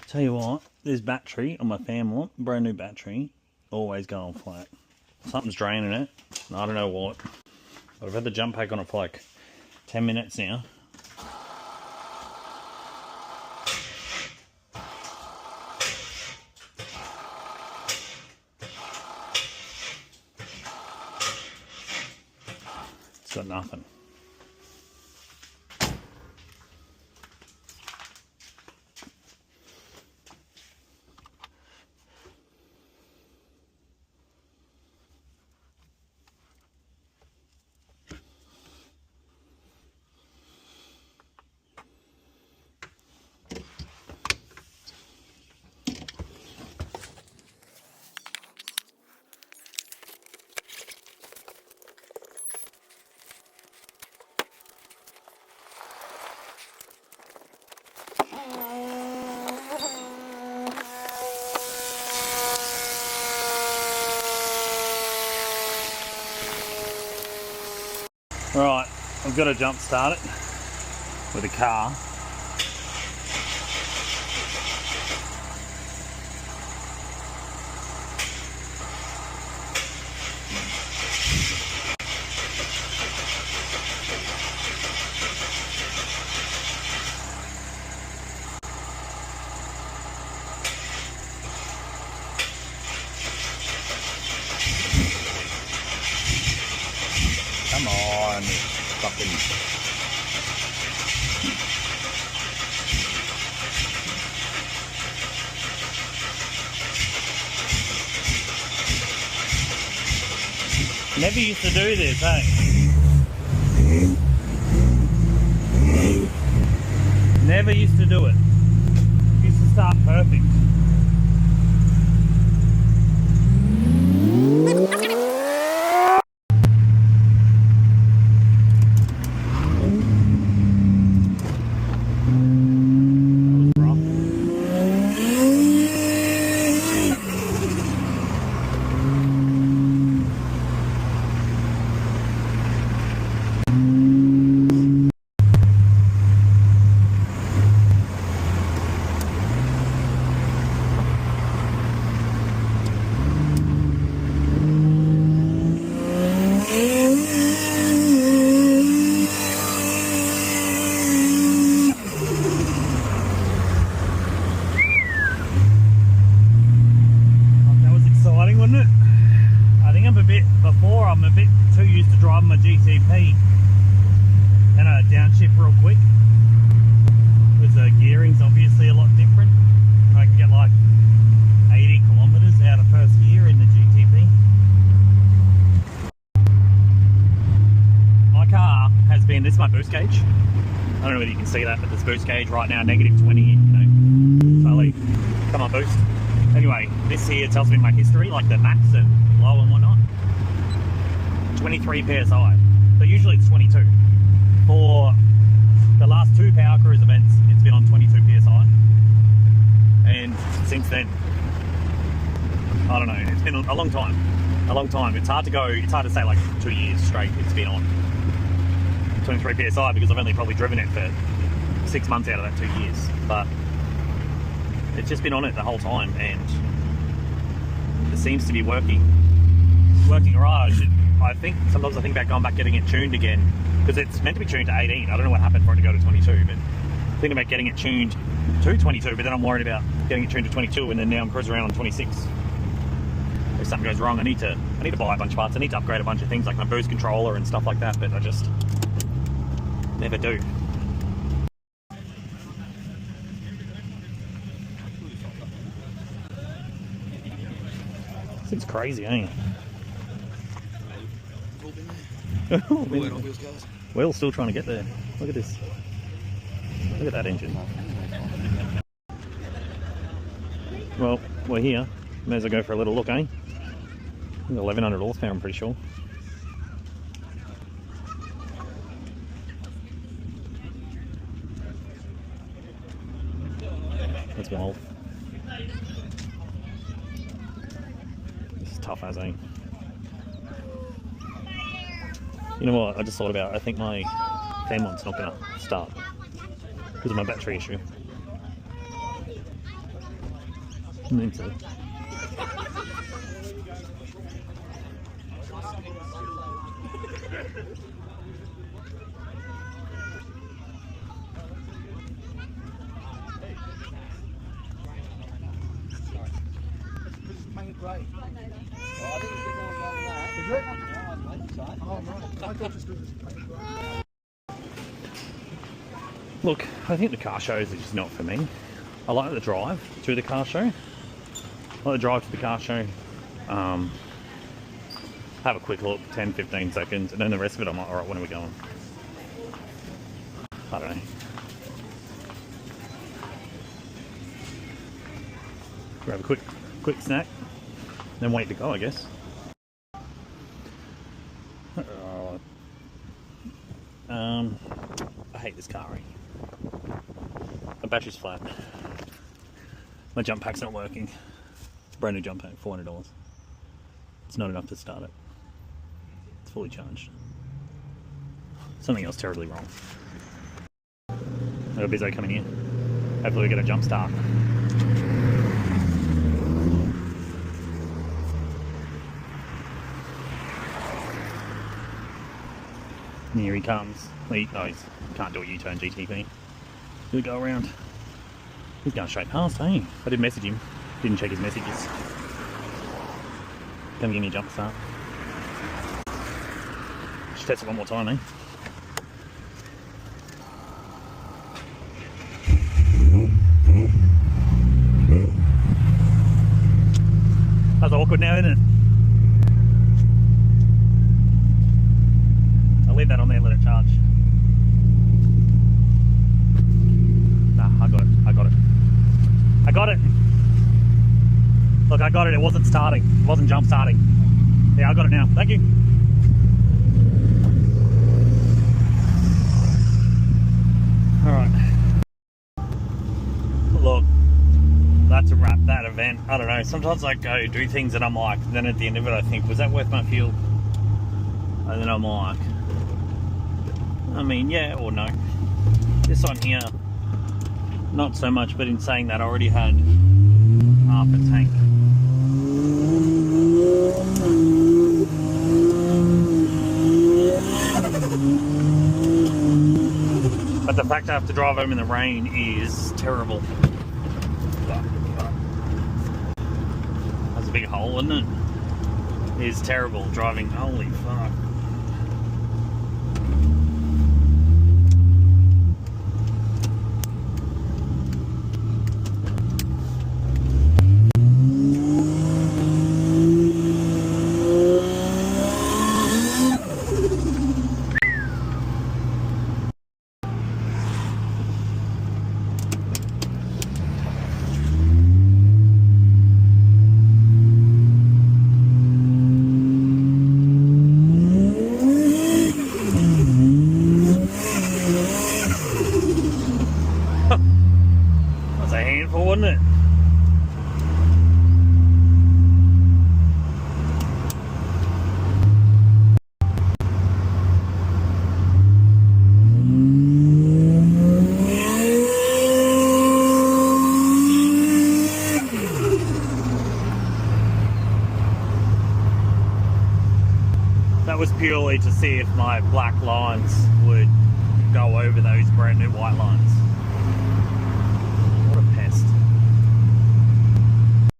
Tell you what, this battery on my Fairmont, brand new battery, always going flat. Something's draining it, I don't know what. But I've had the jump pack on it for like 10 minutes now. It's got nothing. Right, I've got to jump start it with a car. Come on, fucking. Never used to do this, hey? Never used to do it. Used to start perfect. I'm a bit too used to driving my GTP and a downshift real quick with the gearing's obviously a lot different. I can get like 80 kilometers out of first gear in the GTP. My car has been, this is my boost gauge. I don't know whether you can see that, but this boost gauge right now, negative 20, you know, slowly come on boost. Anyway, this here tells me my history, like the max and low and whatnot. 23 PSI, but usually it's 22. For the last 2 Power Cruise events, it's been on 22 PSI. And since then, I don't know, it's been a long time. A long time. It's hard to say like 2 years straight it's been on 23 PSI because I've only probably driven it for 6 months out of that 2 years. But it's just been on it the whole time and it seems to be working right. I think sometimes I think about going back getting it tuned again because it's meant to be tuned to 18. I don't know what happened for it to go to 22, but I'm thinking about getting it tuned to 22, but then I'm worried about getting it tuned to 22 and then now I'm cruising around on 26. If something goes wrong, I need to buy a bunch of parts. I need to upgrade a bunch of things like my boost controller and stuff like that, but I just never do. This thing's crazy, ain't it? We're still trying to get there. Look at this. Look at that engine. Well, we're here. May as well go for a little look, eh? 1100 horsepower, I'm pretty sure. Let's go old. This is tough as, eh? You know what, I just thought about it. I think my Fairmont's not going to start because of my battery issue. I think so. Look, I think the car shows are just not for me. I like the drive to the car show. I like the drive to the car show. Have a quick look, 10-15 seconds, and then the rest of it I'm like, alright, when are we going? I don't know. Grab a quick snack, then wait to go, I guess. I hate this car. My battery's flat. My jump pack's not working. Brand new jump pack, $400. It's not enough to start it. It's fully charged. Something else terribly wrong. I got a bizzo coming here. Hopefully we get a jump start. And here he comes. Oh, he can't do a U-turn GTP. He'll go around. He's going straight past, hey? I did message him. Didn't check his messages. Come give me a jump start. Should test it one more time, eh? That's awkward now, isn't it? I'll leave that on there and let it charge. Nah, I got it. I got it! Look, I got it. It wasn't starting. It wasn't jump starting. Yeah, I got it now. Thank you. Alright. Look, that's a wrap, that event. I don't know. Sometimes I go do things and I'm like, then at the end of it I think, was that worth my fuel? And then I'm like, I mean, yeah or no. This one here, not so much, but in saying that I already had half a tank. But the fact I have to drive home in the rain is terrible. That's a big hole, isn't it? It is terrible driving, holy fuck. That's a handful, wasn't it? That was purely to see if my black lines would go over those brand new white lines.